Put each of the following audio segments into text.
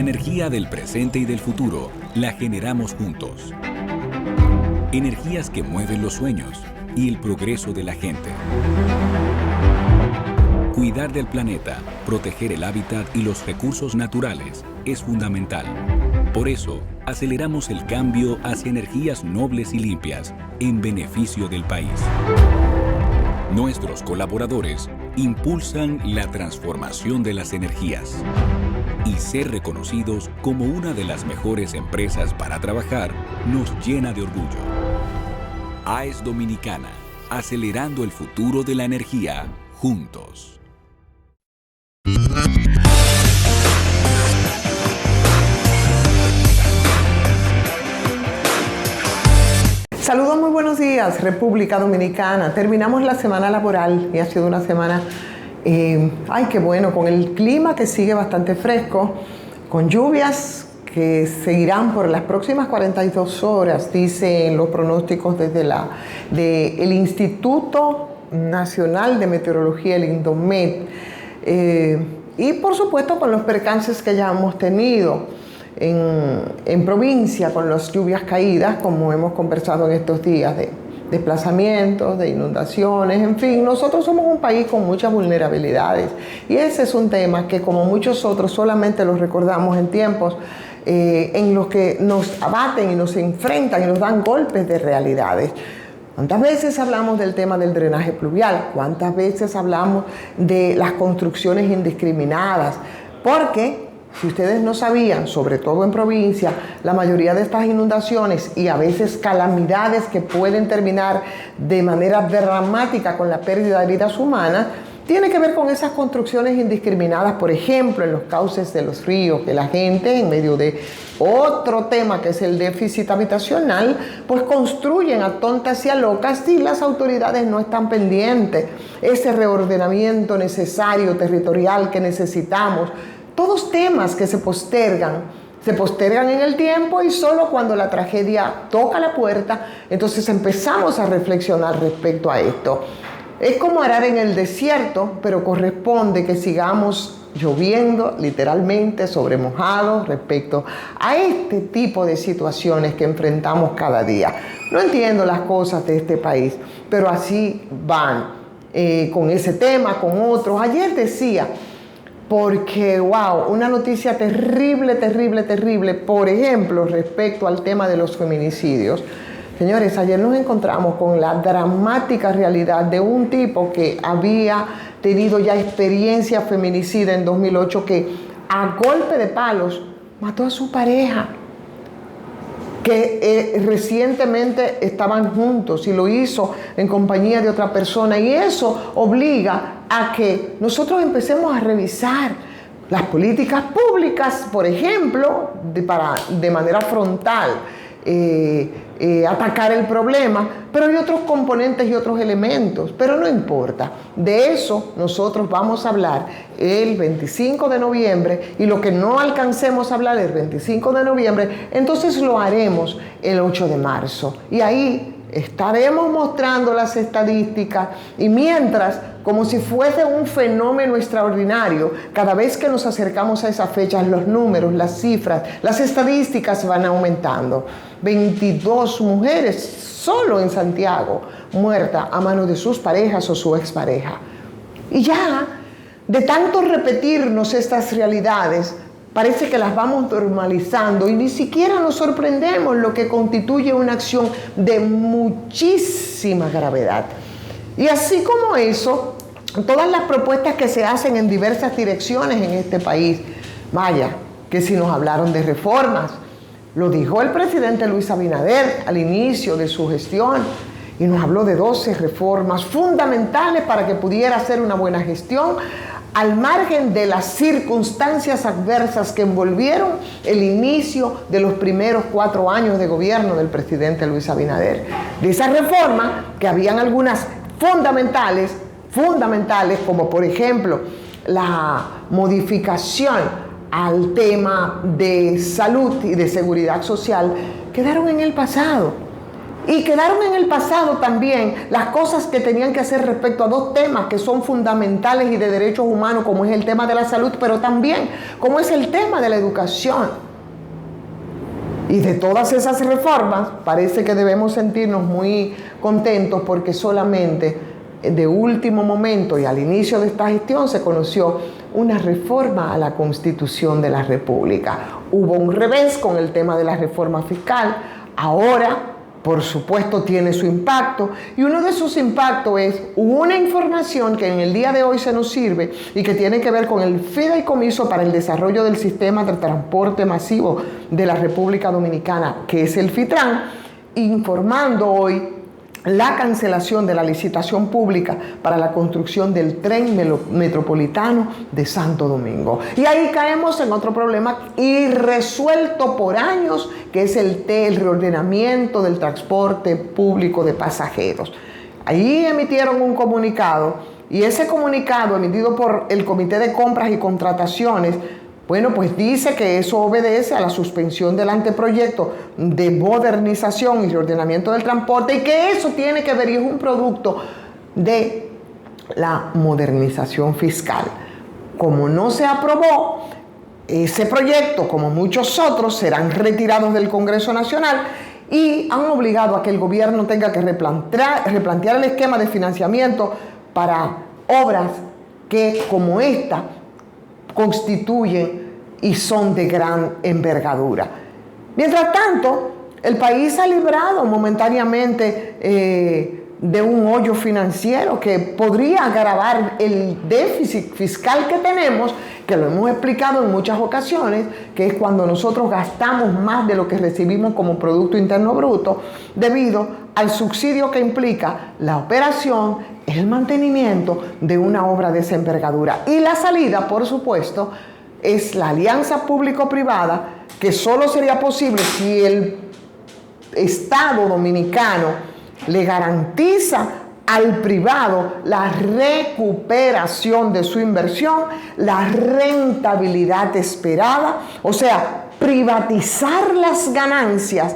energía del presente y del futuro la generamos juntos. Energías que mueven los sueños y el progreso de la gente. Cuidar del planeta, proteger el hábitat y los recursos naturales es fundamental. Por eso, aceleramos el cambio hacia energías nobles y limpias en beneficio del país. Nuestros colaboradores impulsan la transformación de las energías y ser reconocidos como una de las mejores empresas para trabajar nos llena de orgullo. AES Dominicana, acelerando el futuro de la energía juntos. Saludos, muy buenos días, República Dominicana. Terminamos la semana laboral y ha sido una semana, ay, qué bueno, con el clima que sigue bastante fresco, con lluvias que seguirán por las próximas 42 horas, dicen los pronósticos desde el Instituto Nacional de Meteorología, el INDOMET, y por supuesto con los percances que ya hemos tenido en provincia con las lluvias caídas, como hemos conversado en estos días, de desplazamientos, de inundaciones, en fin, nosotros somos un país con muchas vulnerabilidades y ese es un tema que, como muchos otros, solamente los recordamos en tiempos en los que nos abaten y nos enfrentan y nos dan golpes de realidades. ¿Cuántas veces hablamos del tema del drenaje pluvial? ¿Cuántas veces hablamos de las construcciones indiscriminadas? Porque si ustedes no sabían, sobre todo en provincia, la mayoría de estas inundaciones y a veces calamidades que pueden terminar de manera dramática con la pérdida de vidas humanas, tiene que ver con esas construcciones indiscriminadas, por ejemplo, en los cauces de los ríos, que la gente, en medio de otro tema que es el déficit habitacional, pues construyen a tontas y a locas y las autoridades no están pendientes. Ese reordenamiento necesario, territorial que necesitamos, todos temas que se postergan en el tiempo y solo cuando la tragedia toca la puerta, entonces empezamos a reflexionar respecto a esto. Es como arar en el desierto, pero corresponde que sigamos lloviendo literalmente sobre mojados respecto a este tipo de situaciones que enfrentamos cada día. No entiendo las cosas de este país, pero así van con ese tema, con otros. Ayer decía, porque, wow, una noticia terrible, por ejemplo, respecto al tema de los feminicidios. Señores, ayer nos encontramos con la dramática realidad de un tipo que había tenido ya experiencia feminicida en 2008, que a golpe de palos mató a su pareja, que recientemente estaban juntos y lo hizo en compañía de otra persona, y eso obliga a que nosotros empecemos a revisar las políticas públicas, por ejemplo, para de manera frontal atacar el problema, pero hay otros componentes y otros elementos, pero no importa. De eso nosotros vamos a hablar el 25 de noviembre, y lo que no alcancemos a hablar el 25 de noviembre, entonces lo haremos el 8 de marzo. Y ahí estaremos mostrando las estadísticas, y mientras, como si fuese un fenómeno extraordinario, cada vez que nos acercamos a esas fechas, los números, las cifras, las estadísticas van aumentando. 22 mujeres solo en Santiago muertas a manos de sus parejas o su expareja. Y ya, de tanto repetirnos estas realidades, parece que las vamos normalizando y ni siquiera nos sorprendemos, lo que constituye una acción de muchísima gravedad. Y así como eso, todas las propuestas que se hacen en diversas direcciones en este país, vaya, que si nos hablaron de reformas, lo dijo el presidente Luis Abinader al inicio de su gestión, y nos habló de 12 reformas fundamentales para que pudiera hacer una buena gestión, al margen de las circunstancias adversas que envolvieron el inicio de los primeros 4 años de gobierno del presidente Luis Abinader. De esa reforma, que habían algunas fundamentales, como por ejemplo la modificación al tema de salud y de seguridad social, quedaron en el pasado. Y quedaron en el pasado también las cosas que tenían que hacer respecto a dos temas que son fundamentales y de derechos humanos, como es el tema de la salud, pero también como es el tema de la educación. Y de todas esas reformas, parece que debemos sentirnos muy contentos porque solamente de último momento y al inicio de esta gestión se conoció una reforma a la Constitución de la República. Hubo un revés con el tema de la reforma fiscal. Ahora, por supuesto, tiene su impacto, y uno de sus impactos es una información que en el día de hoy se nos sirve y que tiene que ver con el fideicomiso para el desarrollo del sistema de transporte masivo de la República Dominicana, que es el FITRAN, informando hoy la cancelación de la licitación pública para la construcción del tren metropolitano de Santo Domingo. Y ahí caemos en otro problema irresuelto por años, que es el reordenamiento del transporte público de pasajeros. Ahí emitieron un comunicado, y ese comunicado emitido por el Comité de Compras y Contrataciones, bueno, pues dice que eso obedece a la suspensión del anteproyecto de modernización y reordenamiento del transporte, y que eso tiene que ver y es un producto de la modernización fiscal. Como no se aprobó ese proyecto, como muchos otros, serán retirados del Congreso Nacional y han obligado a que el gobierno tenga que replantear el esquema de financiamiento para obras que, como esta, constituyen y son de gran envergadura. Mientras tanto, el país ha librado momentáneamente de un hoyo financiero que podría agravar el déficit fiscal que tenemos, que lo hemos explicado en muchas ocasiones, que es cuando nosotros gastamos más de lo que recibimos como Producto Interno Bruto, debido al subsidio que implica la operación, el mantenimiento de una obra de esa envergadura. Y la salida, por supuesto, es la alianza público-privada, que solo sería posible si el Estado dominicano le garantiza al privado la recuperación de su inversión, la rentabilidad esperada, o sea, privatizar las ganancias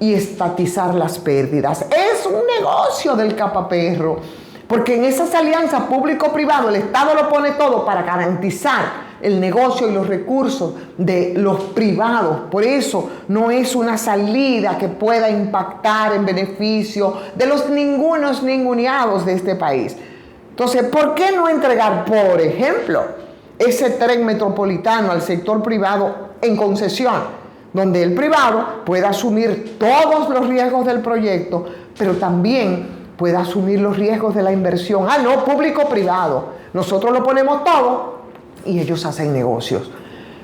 y estatizar las pérdidas. Es un negocio del capaperro, porque en esas alianzas público-privado el Estado lo pone todo para garantizar el negocio y los recursos de los privados. Por eso no es una salida que pueda impactar en beneficio de los ninguneados de este país. Entonces, ¿por qué no entregar, por ejemplo, ese tren metropolitano al sector privado en concesión, donde el privado pueda asumir todos los riesgos del proyecto, pero también pueda asumir los riesgos de la inversión? Ah, no, público-privado. Nosotros lo ponemos todo y ellos hacen negocios.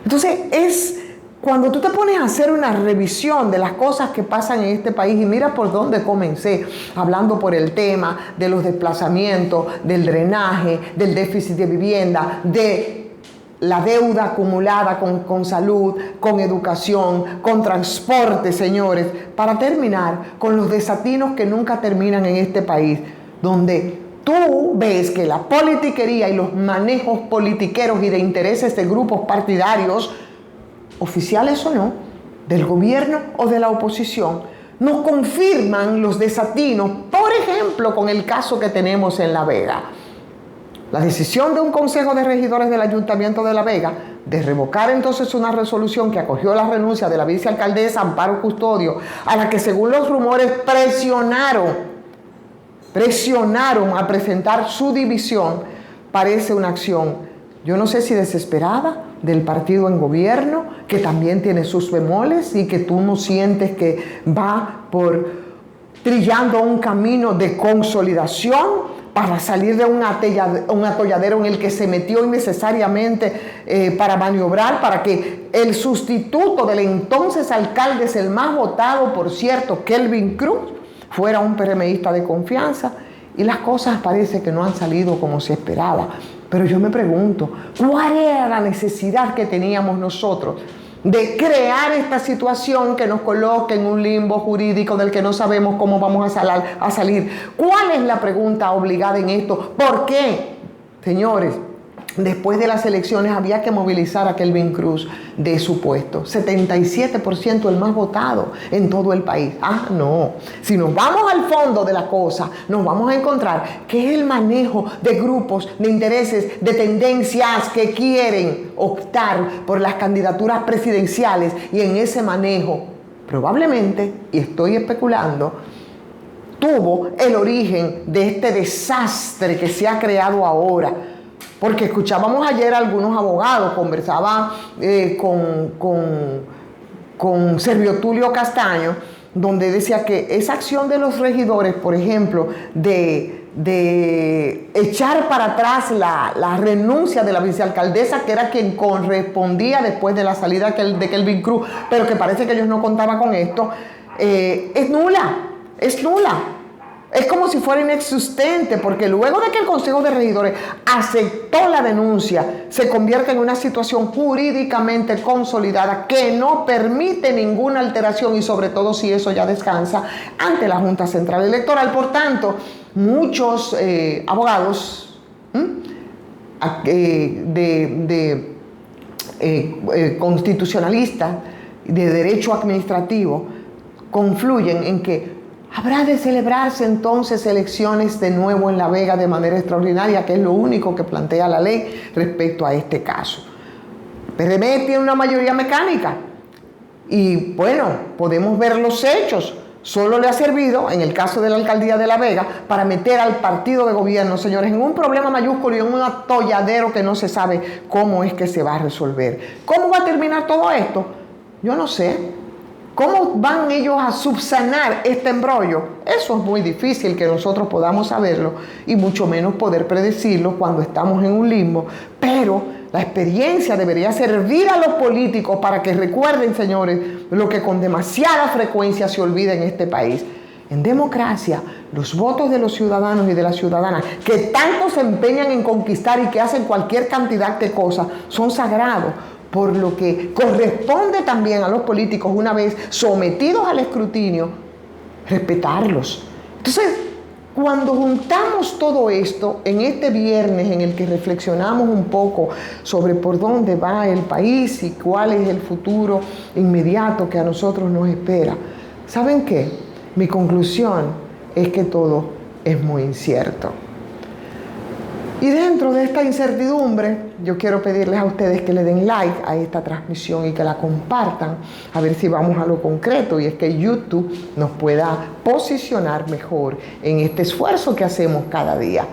Entonces, es cuando tú te pones a hacer una revisión de las cosas que pasan en este país, y mira por dónde comencé, hablando por el tema de los desplazamientos, del drenaje, del déficit de vivienda, de la deuda acumulada con salud, con educación, con transporte, señores, para terminar con los desatinos que nunca terminan en este país, donde tú ves que la politiquería y los manejos politiqueros y de intereses de grupos partidarios, oficiales o no, del gobierno o de la oposición, nos confirman los desatinos, por ejemplo, con el caso que tenemos en La Vega. La decisión de un consejo de regidores del Ayuntamiento de La Vega de revocar entonces una resolución que acogió la renuncia de la vicealcaldesa Amparo Custodio, a la que según los rumores presionaron a presentar su dimisión, parece una acción, yo no sé si desesperada, del partido en gobierno, que también tiene sus bemoles y que tú no sientes que va trillando un camino de consolidación para salir de un atolladero en el que se metió innecesariamente para maniobrar, para que el sustituto del entonces alcalde, el más votado, por cierto, Kelvin Cruz, fuera un PRMista de confianza, y las cosas parece que no han salido como se esperaba. Pero yo me pregunto, ¿cuál era la necesidad que teníamos nosotros de crear esta situación que nos coloque en un limbo jurídico del que no sabemos cómo vamos a salir? ¿Cuál es la pregunta obligada en esto? ¿Por qué, señores? después de las elecciones había que movilizar a Kelvin Cruz de su puesto. 77%, el más votado en todo el país. Ah, no. Si nos vamos al fondo de la cosa, nos vamos a encontrar que es el manejo de grupos, de intereses, de tendencias que quieren optar por las candidaturas presidenciales, y en ese manejo, probablemente, y estoy especulando, tuvo el origen de este desastre que se ha creado ahora. Porque escuchábamos ayer a algunos abogados, conversaba con Servio Tulio Castaño, donde decía que esa acción de los regidores, por ejemplo, de echar para atrás la renuncia de la vicealcaldesa, que era quien correspondía después de la salida de Kelvin Cruz, pero que parece que ellos no contaban con esto, es nula. Es como si fuera inexistente, porque luego de que el Consejo de Regidores aceptó la denuncia, se convierte en una situación jurídicamente consolidada que no permite ninguna alteración, y sobre todo si eso ya descansa ante la Junta Central Electoral. Por tanto, muchos abogados constitucionalistas de derecho administrativo confluyen en que habrá de celebrarse entonces elecciones de nuevo en La Vega de manera extraordinaria, que es lo único que plantea la ley respecto a este caso. PRM tiene una mayoría mecánica y bueno, podemos ver los hechos. Solo le ha servido, en el caso de la alcaldía de La Vega, para meter al partido de gobierno, señores, en un problema mayúsculo y en un atolladero que no se sabe cómo es que se va a resolver. ¿Cómo va a terminar todo esto? Yo no sé. ¿Cómo van ellos a subsanar este embrollo? Eso es muy difícil que nosotros podamos saberlo, y mucho menos poder predecirlo cuando estamos en un limbo. Pero la experiencia debería servir a los políticos para que recuerden, señores, lo que con demasiada frecuencia se olvida en este país. En democracia, los votos de los ciudadanos y de las ciudadanas, que tanto se empeñan en conquistar y que hacen cualquier cantidad de cosas, son sagrados. Por lo que corresponde también a los políticos, una vez sometidos al escrutinio, respetarlos. Entonces, cuando juntamos todo esto en este viernes en el que reflexionamos un poco sobre por dónde va el país y cuál es el futuro inmediato que a nosotros nos espera, ¿saben qué? Mi conclusión es que todo es muy incierto. Y dentro de esta incertidumbre, yo quiero pedirles a ustedes que le den like a esta transmisión y que la compartan, a ver si vamos a lo concreto, y es que YouTube nos pueda posicionar mejor en este esfuerzo que hacemos cada día.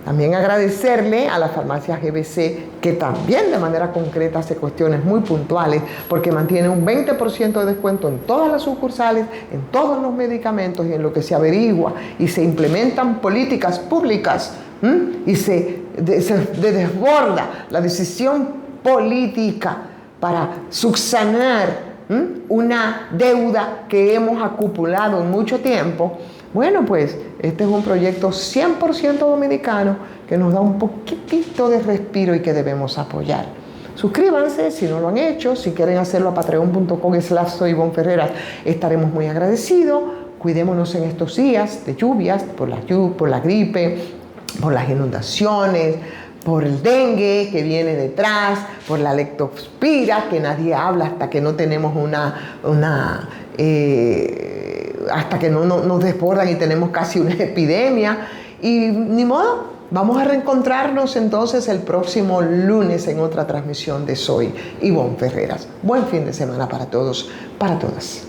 También agradecerle a la farmacia GBC, que también de manera concreta hace cuestiones muy puntuales, porque mantiene un 20% de descuento en todas las sucursales, en todos los medicamentos, y en lo que se averigua y se implementan políticas públicas y se desborda la decisión política para subsanar una deuda que hemos acumulado en mucho tiempo. Bueno, pues este es un proyecto 100% dominicano que nos da un poquitito de respiro y que debemos apoyar. Suscríbanse si no lo han hecho. Si quieren hacerlo a patreon.com/soyvonferreras, estaremos muy agradecidos. Cuidémonos en estos días de lluvias, por la gripe, por las inundaciones, por el dengue que viene detrás, por la leptospira, que nadie habla hasta que no tenemos hasta que no nos desbordan y tenemos casi una epidemia. Y ni modo, vamos a reencontrarnos entonces el próximo lunes en otra transmisión de Soy Ivonne Ferreras. Buen fin de semana para todos, para todas.